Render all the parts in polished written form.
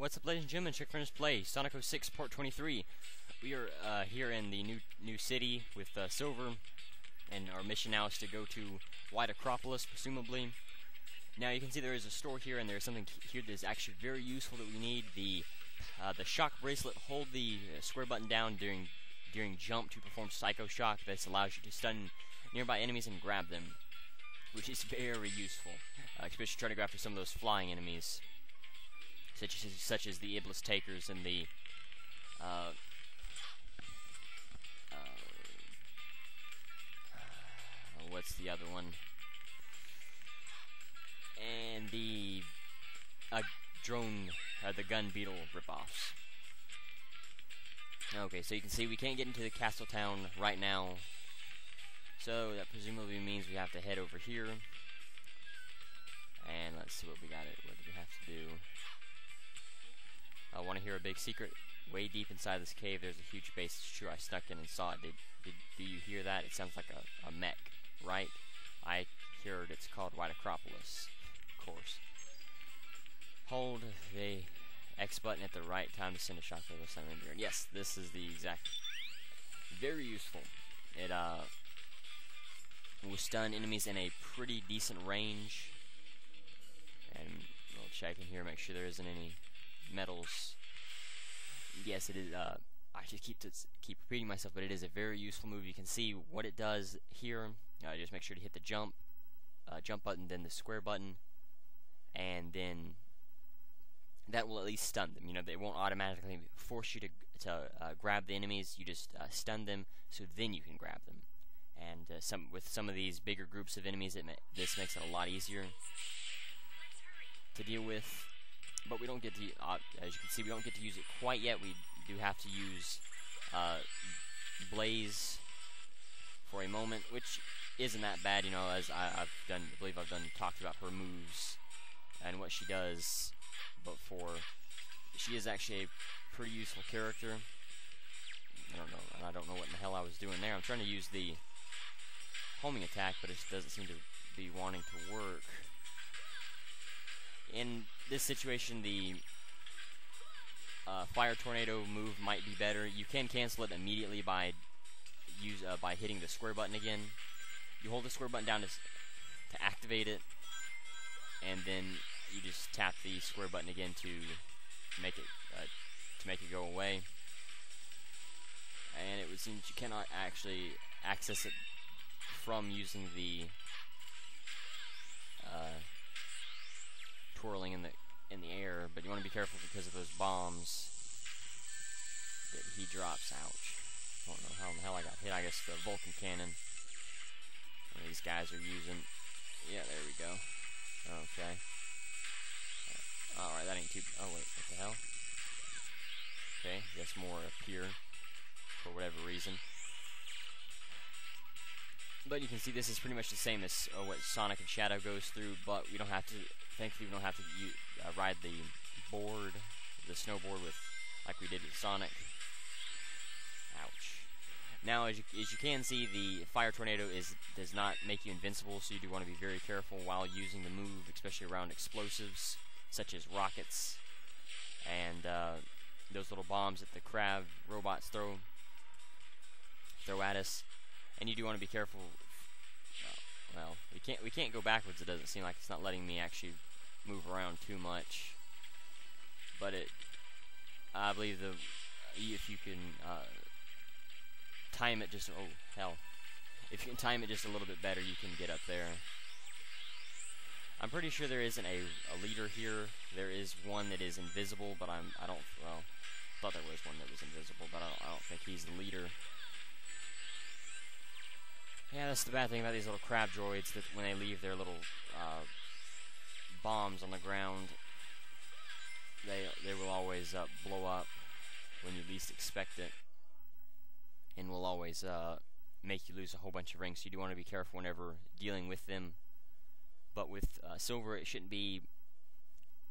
What's up, ladies and gentlemen? chuckfinleLP, Sonic 06 Part 23. We are here in the new city with Silver, and our mission now is to go to White Acropolis, presumably. Now you can see there is a store here, and there's something here that is actually very useful that we need. The shock bracelet. Hold the square button down during jump to perform Psycho Shock. This allows you to stun nearby enemies and grab them, which is very useful, especially trying to go after some of those flying enemies, such as the Iblis Takers and the what's the other one? And the the gun beetle ripoffs. Okay, so you can see we can't get into the castle town right now, so that presumably means we have to head over here. And let's see what we got. What do we have to do? I want to hear a big secret. Way deep inside this cave, there's a huge base. It's true, I snuck in and saw it. Do you hear that? It sounds like a mech, right? I heard it's called White Acropolis, of course. Hold the X button at the right time to send a shock wave of sun in. Yes, this is the exact. Very useful. It will stun enemies in a pretty decent range. And we'll check in here, make sure there isn't any metals. Yes, it is. I should keep repeating myself, but it is a very useful move. You can see what it does here. Just make sure to hit the jump button, then the square button, and then that will at least stun them. You know, they won't automatically force you to grab the enemies. You just stun them, so then you can grab them. And with some of these bigger groups of enemies, this makes it a lot easier to deal with. But we don't get to, as you can see, we don't get to use it quite yet. We do have to use Blaze for a moment, which isn't that bad, you know, as I believe I've talked about her moves and what she does. But she is actually a pretty useful character. I don't know what in the hell I was doing there. I'm trying to use the homing attack, but it doesn't seem to be wanting to work. In this situation, the fire tornado move might be better. You can cancel it immediately by hitting the square button again. You hold the square button down to activate it, and then you just tap the square button again to make it go away. And it would seem that you cannot actually access it from using the twirling in the air, but you want to be careful because of those bombs that he drops. Ouch. I don't know how in the hell I got hit. I guess the Vulcan cannon one of these guys are using. Yeah, there we go. Okay. Alright, that ain't too. Oh wait, what the hell? Okay, guess more up here for whatever reason. But you can see this is pretty much the same as what Sonic and Shadow goes through, but we don't have to. Thankfully, we don't have to ride the snowboard like we did with Sonic. Ouch. Now, as you can see, the fire tornado does not make you invincible, so you do want to be very careful while using the move, especially around explosives such as rockets and those little bombs that the crab robots throw at us. And you do want to be careful. Well, we can't go backwards. It doesn't seem like it's not letting me actually move around too much. But I believe if you can time it just if you can time it just a little bit better, you can get up there. I'm pretty sure there isn't a leader here. There is one that is invisible, but I thought there was one that was invisible, but I don't think he's the leader. Yeah, that's the bad thing about these little crab droids, that when they leave their little bombs on the ground, they will always blow up when you least expect it, and will always make you lose a whole bunch of rings. So you do want to be careful whenever dealing with them. But with Silver, it shouldn't be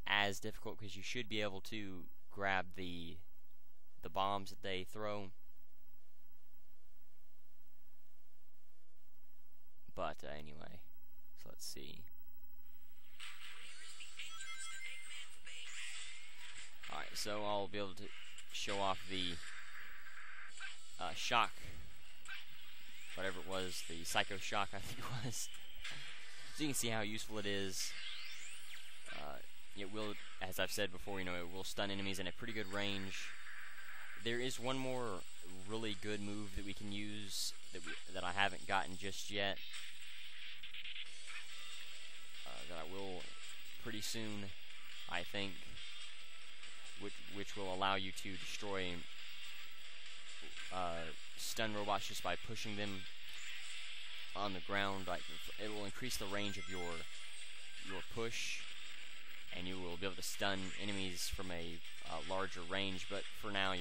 as difficult, because you should be able to grab the bombs that they throw. But anyway, so let's see. Alright, So I'll be able to show off the shock, whatever it was, the psycho shock I think it was. So you can see how useful it is. It will, as I've said before, it will stun enemies in a pretty good range. There is one more really good move that we can use that I haven't gotten just yet. That I will pretty soon, I think, which will allow you to destroy stun robots just by pushing them on the ground. Like, it will increase the range of your push, and you will be able to stun enemies from a larger range. But for now,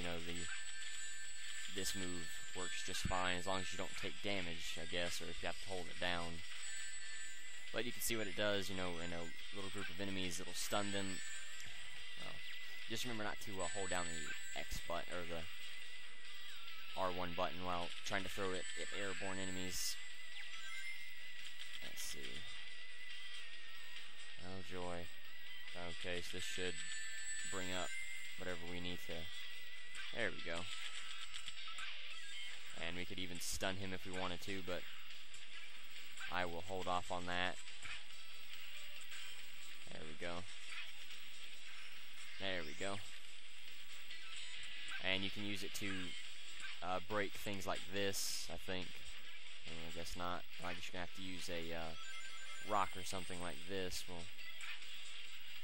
this move works just fine as long as you don't take damage, I guess, or if you have to hold it down. But you can see what it does, in a little group of enemies. It'll stun them. Well, just remember not to hold down the X button or the R1 button while trying to throw it at airborne enemies. Let's see. Oh joy. Okay, so this should bring up whatever we need to. There we go. And we could even stun him if we wanted to, but I will hold off on that. There we go. There we go. And you can use it to break things like this, I think. I guess not. I guess you're going to have to use a rock or something like this. We'll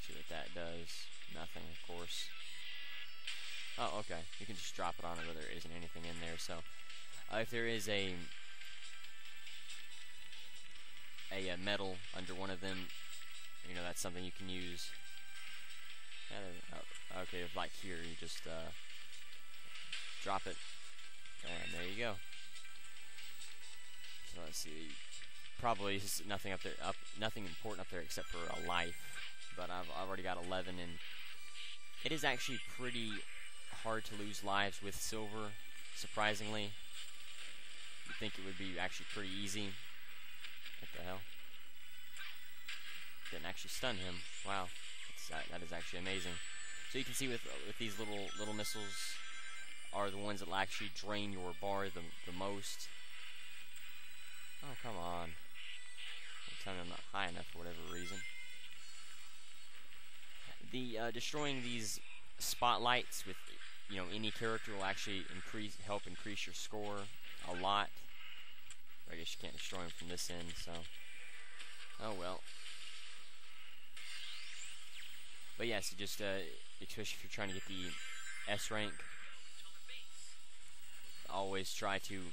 see what that does. Nothing, of course. Oh, okay. You can just drop it on it where there isn't anything in there. So, if there is a metal under one of them, that's something you can use. Okay, if like here, you just drop it, and there you go. So let's see. Probably nothing up there, nothing important up there except for a life. But I've already got 11, and it is actually pretty hard to lose lives with silver. Surprisingly, you'd think it would be actually pretty easy. What the hell? Didn't actually stun him. Wow, that is actually amazing. So you can see with these little missiles are the ones that will actually drain your bar the most. Oh, come on. I'm telling you I'm not high enough for whatever reason. The destroying these spotlights with any character will actually help increase your score a lot. I guess you can't destroy them from this end, so oh well. But yeah, so just especially if you're trying to get the S rank, always try to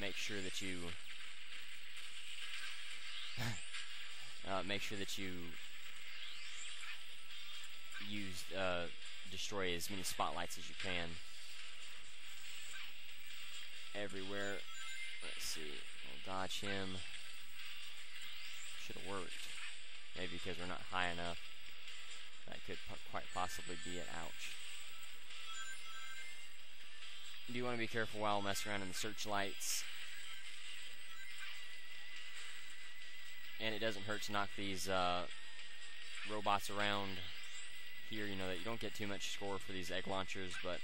make sure that you destroy as many spotlights as you can everywhere. Let's see. We'll dodge him. Should have worked. Maybe because we're not high enough. That could quite possibly be it. Ouch. You do want to be careful while messing around in the searchlights. And it doesn't hurt to knock these robots around here. That you don't get too much score for these egg launchers, but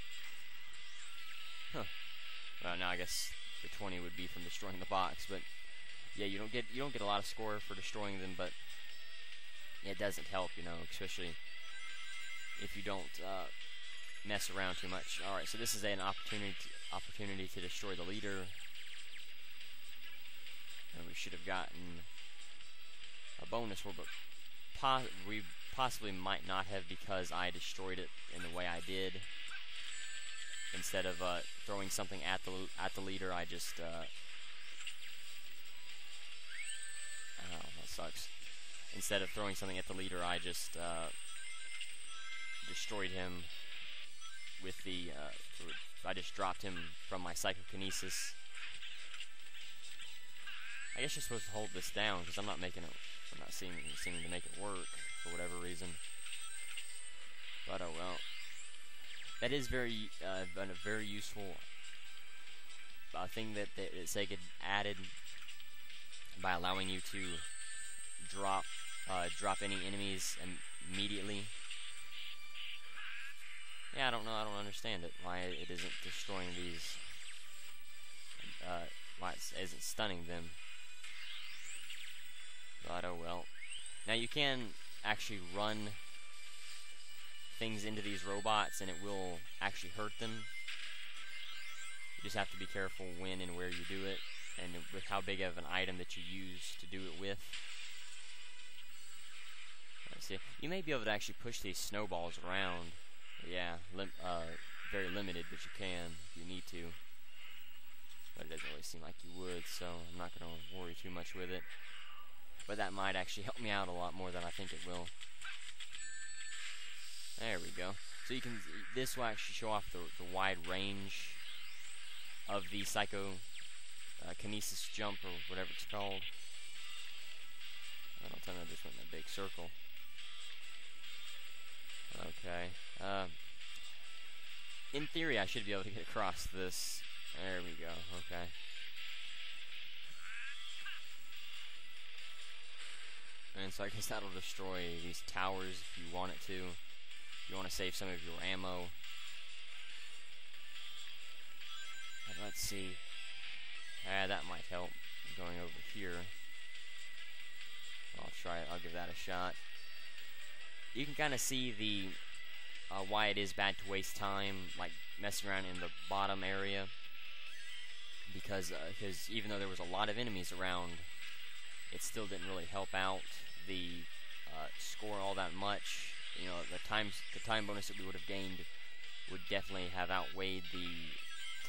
well, now I guess the 20 would be from destroying the box, but yeah, you don't get a lot of score for destroying them, but it doesn't help, especially if you don't mess around too much. All right, so this is an opportunity to destroy the leader, and we should have gotten a bonus for, but we possibly might not have because I destroyed it in the way I did. Instead of throwing something at the leader, I just oh, that sucks. Instead of throwing something at the leader, I just destroyed him with the I just dropped him from my psychokinesis. I guess you're supposed to hold this down because I'm not seeming to make it work for whatever reason. But oh well. That is very a very useful thing that Sega added by allowing you to drop any enemies immediately. Yeah, I don't know. I don't understand it. Why it isn't destroying these. Why it isn't stunning them. But oh well. Now you can actually run things into these robots and it will actually hurt them. You just have to be careful when and where you do it, and with how big of an item that you use to do it with. Let's see. You may be able to actually push these snowballs around. Yeah, very limited, but you can if you need to. But it doesn't really seem like you would, so I'm not going to worry too much with it. But that might actually help me out a lot more than I think it will. There we go. So you can. This will actually show off the wide range of the psychokinesis jump, or whatever it's called. Don't tell me I just went in a big circle. Okay. In theory, I should be able to get across this. There we go. Okay. And so I guess that'll destroy these towers if you want it to. If you want to save some of your ammo. And let's see. That might help. Going over here. I'll try it. I'll give that a shot. You can kind of see the why it is bad to waste time, like messing around in the bottom area, because even though there was a lot of enemies around, it still didn't really help out the score all that much. You know, the time bonus that we would have gained would definitely have outweighed the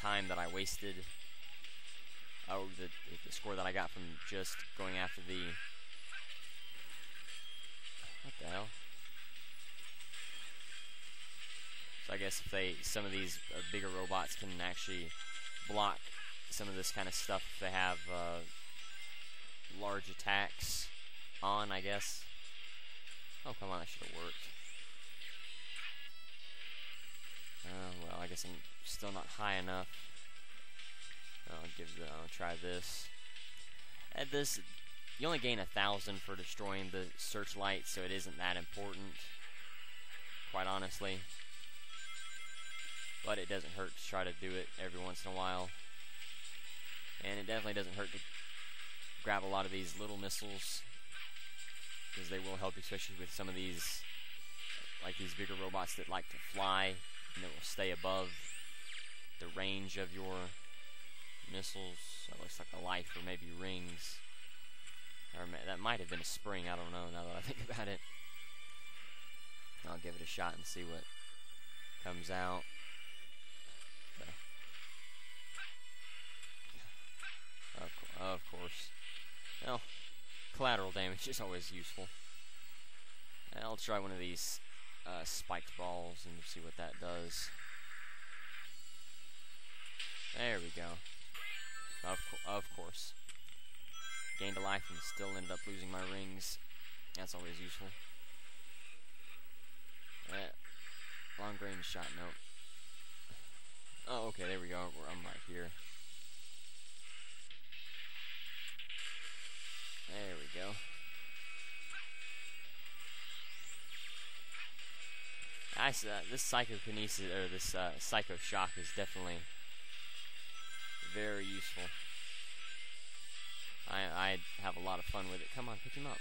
time that I wasted. Oh, the score that I got from just going after the. What the hell? So I guess if some of these bigger robots can actually block some of this kind of stuff if they have large attacks on, I guess. Oh, come on, that should have worked. Well, I guess I'm still not high enough. I'll try this. At this, you only gain 1,000 for destroying the searchlight, so it isn't that important, quite honestly. But it doesn't hurt to try to do it every once in a while. And it definitely doesn't hurt to grab a lot of these little missiles, because they will help you, especially with some of these, like these bigger robots that like to fly, and it will stay above the range of your missiles. That looks like a life, or maybe rings. Or that might have been a spring, I don't know, now that I think about it. I'll give it a shot and see what comes out. Of course. Well, collateral damage is always useful. I'll try one of these spiked balls and see what that does. There we go. Of course. Gained a life and still ended up losing my rings. That's always useful. Long range shot, nope. Oh, okay, there we go. I'm right here. There we go. This psychokinesis, or this psycho shock, is definitely very useful. I have a lot of fun with it. Come on, pick him up.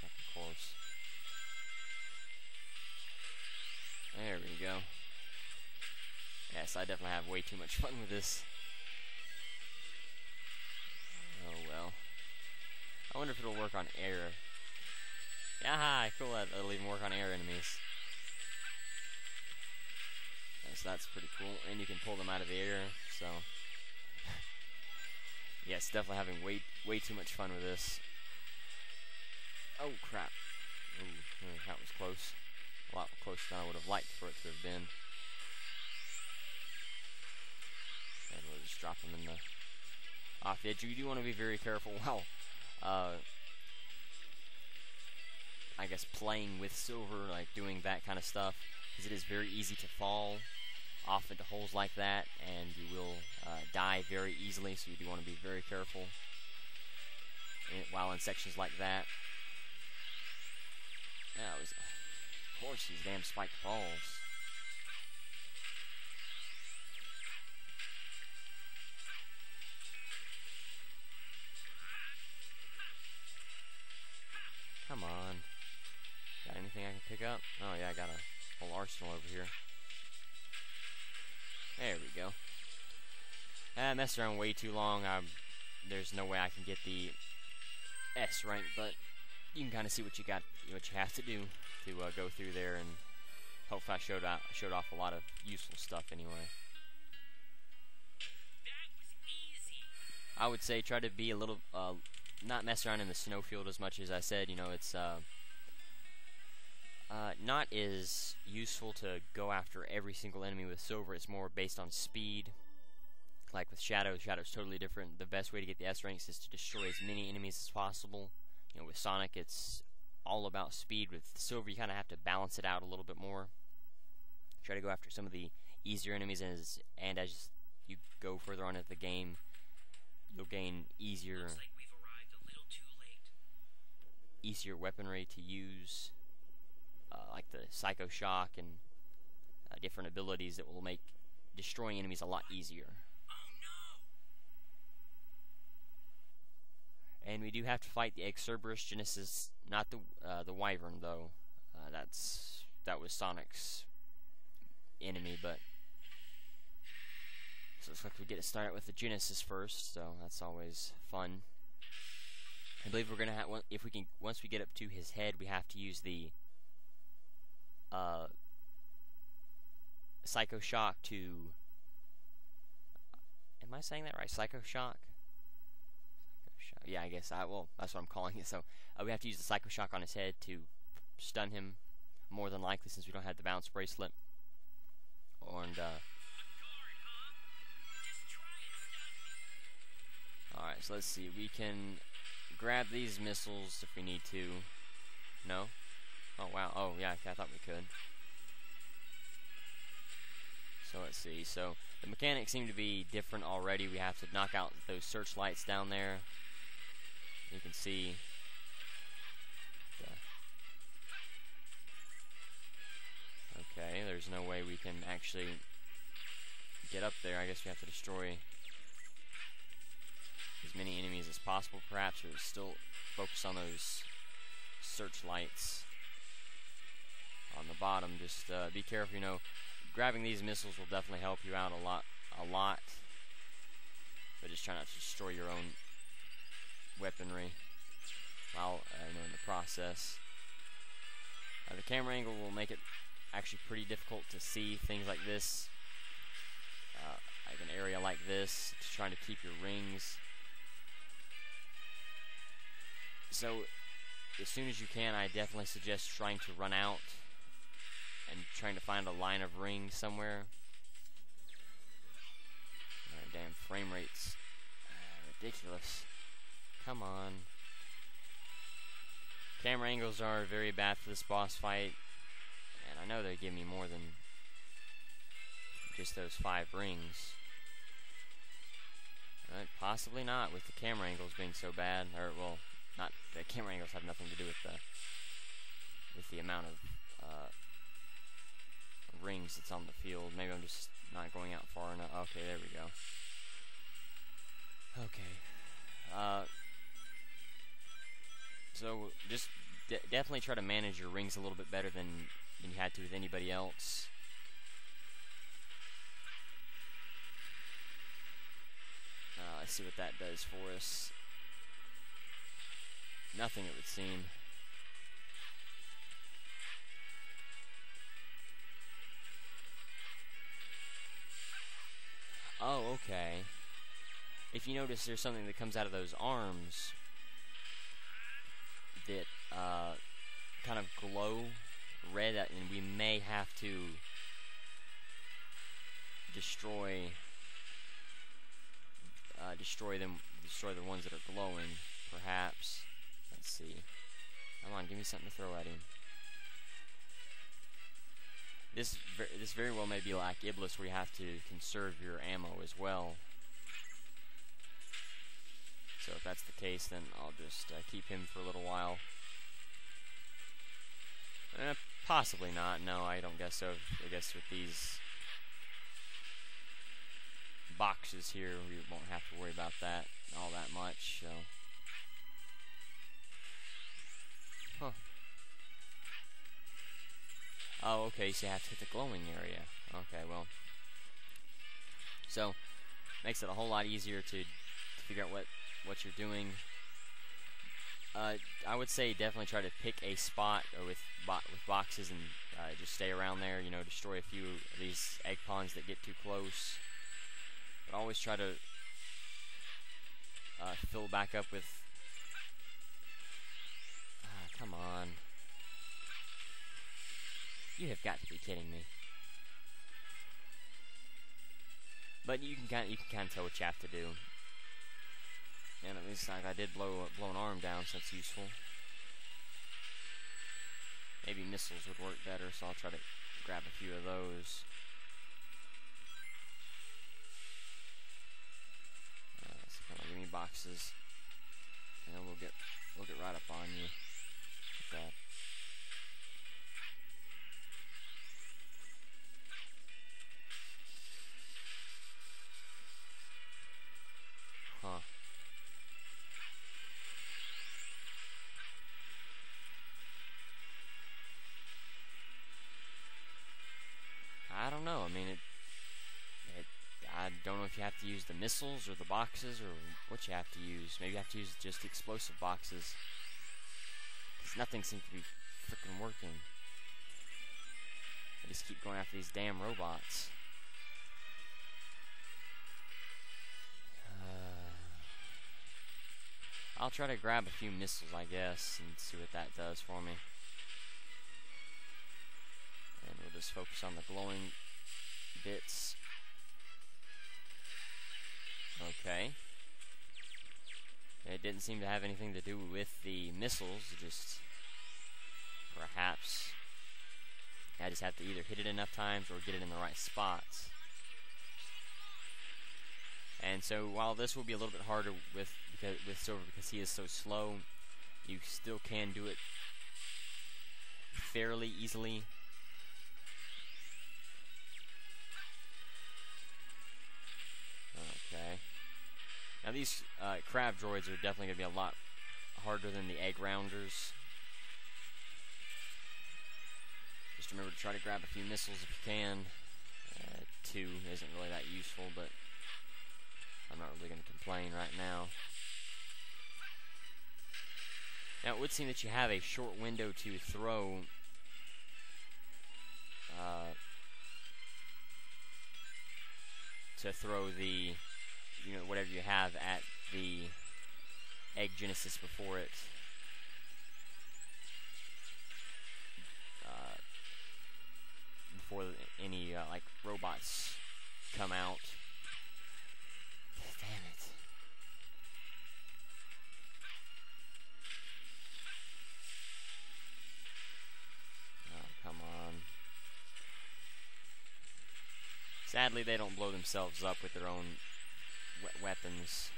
Of course. There we go. Yes, I definitely have way too much fun with this. Oh well. I wonder if it'll work on air. Yeah, cool. It'll even work on air enemies. So that's pretty cool. And you can pull them out of the air. So yes, definitely having way too much fun with this. Oh crap! Ooh, that was close. A lot closer than I would have liked for it to have been. And we'll just drop them in the off the edge. You do want to be very careful while I guess playing with silver, like doing that kind of stuff, because it is very easy to fall off into holes like that, and you will die very easily, so you do want to be very careful while in sections like that. Of course, these damn spiked balls. anything I can pick up? Oh yeah, I got a whole arsenal over here. There we go. I messed around way too long. There's no way I can get the S rank, but you can kind of see what you have to do to go through there, and hopefully I showed off a lot of useful stuff anyway. I would say try to be a little not mess around in the snowfield as much as I said. You know, it's not as useful to go after every single enemy with silver. It's more based on speed. Like with Shadow's totally different. The best way to get the S ranks is to destroy as many enemies as possible. You know, with Sonic, it's all about speed. With Silver, you kind of have to balance it out a little bit more. Try to go after some of the easier enemies, and as you go further on into the game, you'll gain easier weaponry to use, like the Psycho Shock and different abilities that will make destroying enemies a lot easier. And we do have to fight the Egg Cerberus Genesis, not the Wyvern though. That was Sonic's enemy, but so it looks like we get to start with the Genesis first, so that's always fun. I believe we're gonna have once we get up to his head, we have to use the Psycho Shock to. Am I saying that right? Psycho Shock. Yeah, I guess that's what I'm calling it. So we have to use the Psycho Shock on his head to stun him, more than likely, since we don't have the bounce bracelet. And alright, so let's see. We can grab these missiles if we need to. No? Oh wow. Oh yeah, I thought we could. So let's see. So the mechanics seem to be different already. We have to knock out those searchlights down there. You can see okay, there's no way we can actually get up there. I guess we have to destroy as many enemies as possible, perhaps, or still focus on those searchlights on the bottom. Just be careful, you know, grabbing these missiles will definitely help you out a lot, but just try not to destroy your own weaponry while in the process. The camera angle will make it actually pretty difficult to see things like this, like an area like this, just trying to keep your rings. So as soon as you can, I definitely suggest trying to run out and trying to find a line of rings somewhere. Damn frame rates, ridiculous. Come on. Camera angles are very bad for this boss fight, and I know they give me more than just those 5 rings. But possibly not, with the camera angles being so bad. Or, well, not the camera angles have nothing to do with the amount of rings that's on the field. Maybe I'm just not going out far enough. Okay, there we go. Okay. So just definitely try to manage your rings a little bit better than you had to with anybody else. Let's see what that does for us. Nothing, it would seem. Oh, okay. If you notice, there's something that comes out of those arms that kind of glow red, and we may have to destroy the ones that are glowing, perhaps. Let's see. Come on, give me something to throw at him. This very well may be like Iblis, where you have to conserve your ammo as well. So if that's the case, then I'll just keep him for a little while. Possibly not. No, I don't guess so. I guess with these boxes here, we won't have to worry about that all that much. So, huh. Oh, okay, so you have to hit the glowing area. Okay, well. So, makes it a whole lot easier to figure out what you're doing. I would say definitely try to pick a spot with boxes and just stay around there. You know, destroy a few of these egg ponds that get too close. But always try to fill back up with. Come on! You have got to be kidding me. But you can kind of tell what you have to do. And at least like I did blow an arm down, so that's useful. Maybe missiles would work better, so I'll try to grab a few of those. So come on, give me boxes, and we'll get right up on you. Like that. Huh. I don't know. I mean, I don't know if you have to use the missiles or the boxes or what you have to use. Maybe you have to use just explosive boxes. Because nothing seems to be freaking working. I just keep going after these damn robots. I'll try to grab a few missiles, I guess, and see what that does for me. And we'll just focus on the glowing bits. Okay. It didn't seem to have anything to do with the missiles, just perhaps I just have to either hit it enough times or get it in the right spots. And so while this will be a little bit harder with Silver because he is so slow, you still can do it fairly easily. Okay. Now these crab droids are definitely going to be a lot harder than the egg rounders. Just remember to try to grab a few missiles if you can. 2 isn't really that useful, but I'm not really going to complain right now. Now it would seem that you have a short window to throw the, whatever you have at the egg genesis before it before any like robots come out. Damn it. Oh, come on. Sadly, they don't blow themselves up with their own weapons,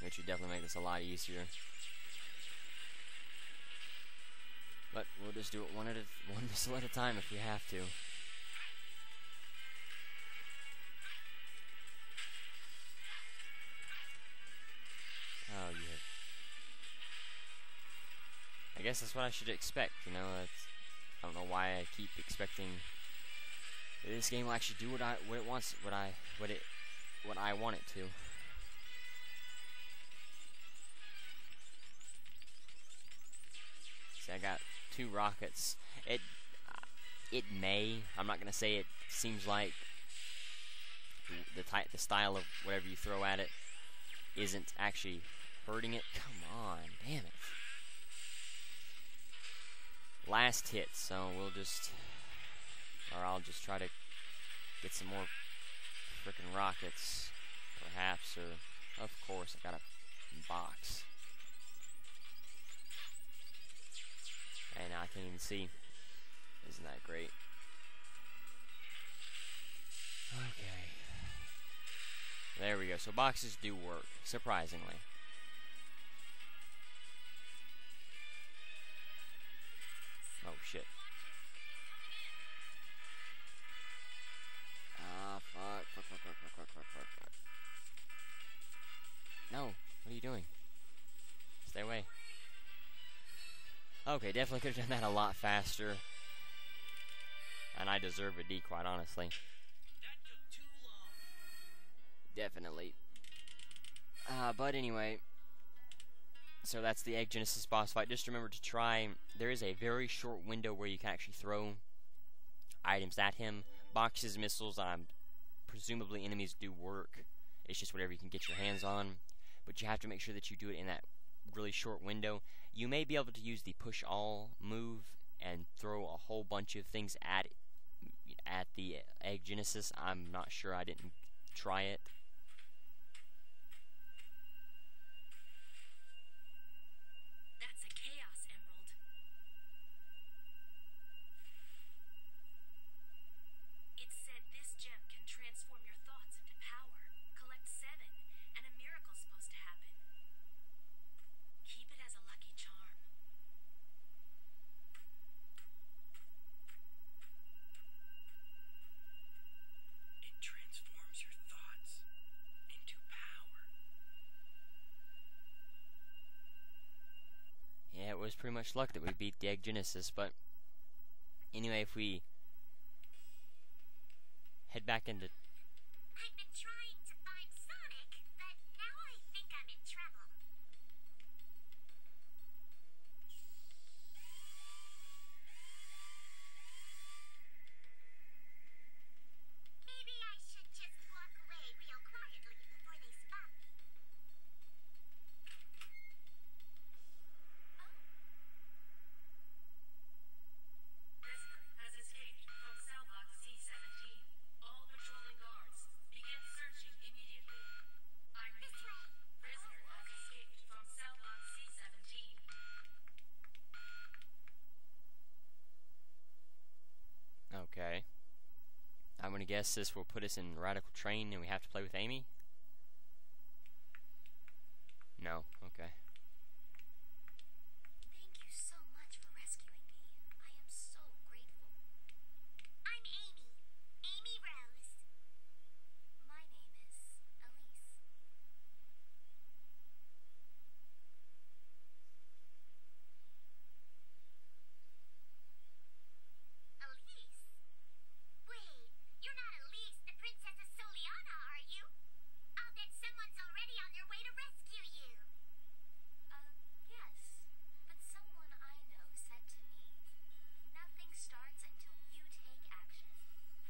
which would definitely make this a lot easier. But we'll just do it one missile at a time if we have to. Oh, yeah. I guess that's what I should expect, you know. I don't know why I keep expecting this game will actually do what it wants, what I want it to. See, I got 2 rockets. It may. I'm not gonna say it seems like the style of whatever you throw at it isn't actually hurting it. Come on, damn it. Last hit, so I'll just try to get some more frickin' rockets, perhaps, or of course I got a box. And now I can't even see. Isn't that great? Okay. There we go. So boxes do work, surprisingly. Oh shit. Ah, fuck. No, what are you doing? Stay away. Okay, definitely could have done that a lot faster. And I deserve a D, quite honestly. That took too long. Definitely. But anyway, so that's the Egg Genesis boss fight. Just remember to try, there is a very short window where you can actually throw items at him. Boxes, missiles, presumably enemies do work. It's just whatever you can get your hands on. But you have to make sure that you do it in that really short window. You may be able to use the push all move and throw a whole bunch of things at the Egg Genesis. I'm not sure, I didn't try it. That's a Chaos Emerald. It said this gem can transform your thoughts into power. Collect 7, and a miracle's supposed to happen. Keep it as a lucky charm. It transforms your thoughts into power. Yeah, it was pretty much luck that we beat the Egg Genesis, but anyway, if we head back into... I've been trying to find Sonic, but now I think I'm in trouble. Maybe I should just walk away real quietly before they spot me. Prisoner has escaped from cell block C-17. All patrolling guards, begin searching immediately. I repeat, prisoner has escaped from cell block C-17. Okay. I'm gonna guess this will put us in Radical Train and we have to play with Amy? No, okay. Thank you so much for rescuing me. I am so grateful. I'm Amy. Amy Rose. My name is Elise. Elise? Wait, you're not Elise, the Princess of Soliana, are you? I'll bet someone's already on their way to rescue you. Yes, but someone I know said to me, nothing starts until you take action.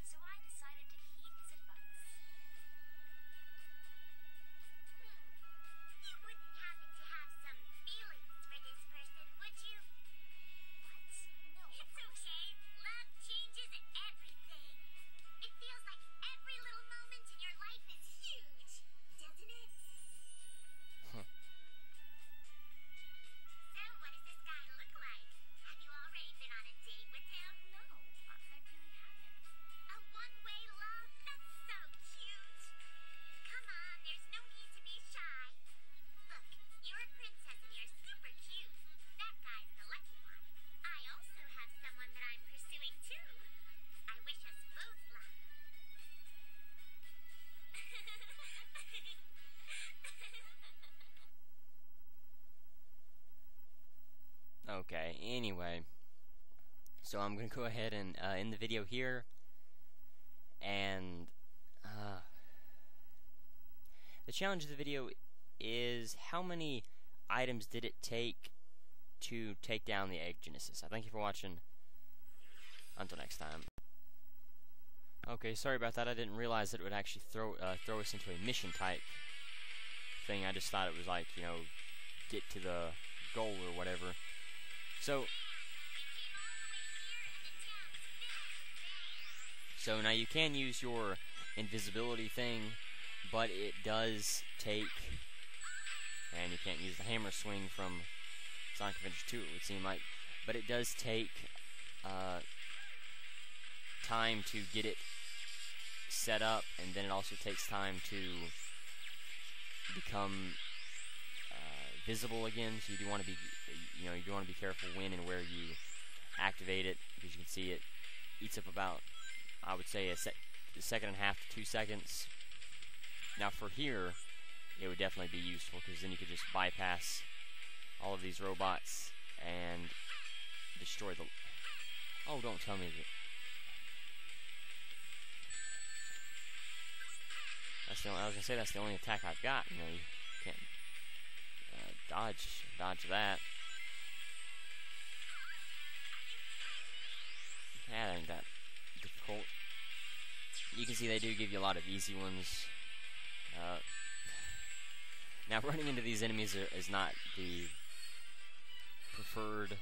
So I decided to heed his advice. You wouldn't happen to have some feelings for this person, would you? What? No. It's okay. Love changes everything. It feels like every little moment in your life is huge, doesn't it? So, what does this guy look like? Have you already been on a date with him? No, I really haven't. A one-way love? That's so cute. Come on, there's no need to be shy. Look, you're a princess and you're super cute. That guy's the lucky one. I also have someone that I'm pursuing too. I wish us both luck. Okay, anyway. So I'm gonna go ahead and end the video here. And the challenge of the video is how many items did it take to take down the Egg Genesis? I thank you for watching. Until next time. Okay, sorry about that. I didn't realize that it would actually throw us into a mission type thing. I just thought it was like, you know, get to the goal or whatever. So now you can use your invisibility thing, but it does take, and you can't use the hammer swing from Sonic Adventure 2, it would seem like, but it does take time to get it set up, and then it also takes time to become visible again. So you do want to be, you do want to be careful when and where you activate it, because you can see it eats up about, I would say, a second and a half to 2 seconds. Now for here, it would definitely be useful, because then you could just bypass all of these robots and destroy the... Oh, don't tell me that... I was gonna say that's the only attack I've got. You know, you can't dodge that. That ain't that difficult. You can see they do give you a lot of easy ones. Now running into these enemies is not the preferred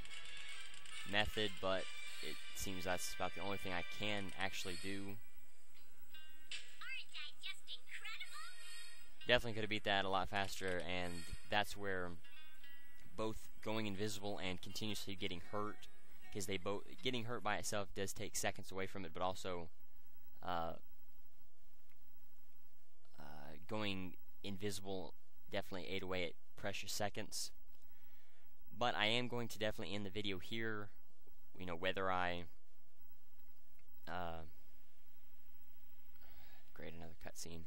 method, but it seems that's about the only thing I can actually do. Aren't I just incredible? Definitely could have beat that a lot faster, and that's where both going invisible and continuously getting hurt, because they both getting hurt by itself does take seconds away from it, but also going invisible definitely ate away at precious seconds. But I am going to definitely end the video here. You know, whether I create another cutscene.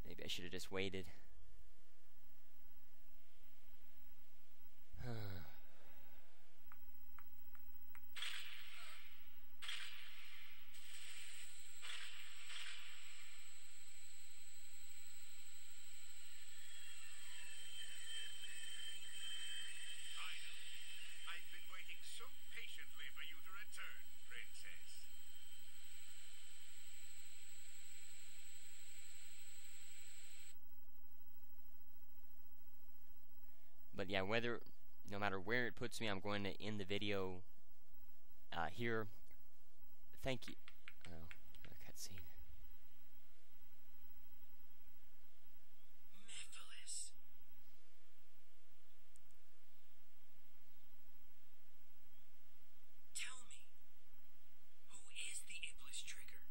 Maybe I should have just waited. I've been waiting so patiently for you to return, Princess. But yeah, no matter where it puts me, I'm going to end the video here. Thank you. Oh, another cutscene. Mephiles. Tell me, who is the Iblis Trigger?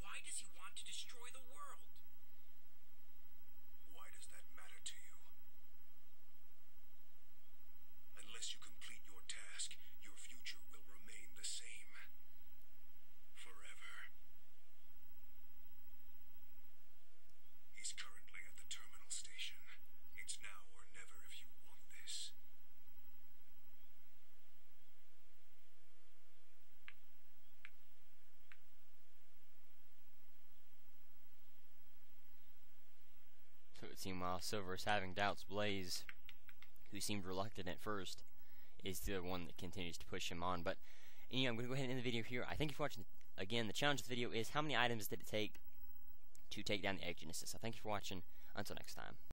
Why does he want to destroy the world? Why does that matter to you? Unless you complete your task, your future will remain the same. Forever. He's currently at the terminal station. It's now or never if you want this. So it seemed while Silver is having doubts, Blaze, who seemed reluctant at first, is the one that continues to push him on. But anyway, I'm going to go ahead and end the video here. I thank you for watching. Again, the challenge of the video is how many items did it take to take down the Egg Genesis. So thank you for watching. Until next time.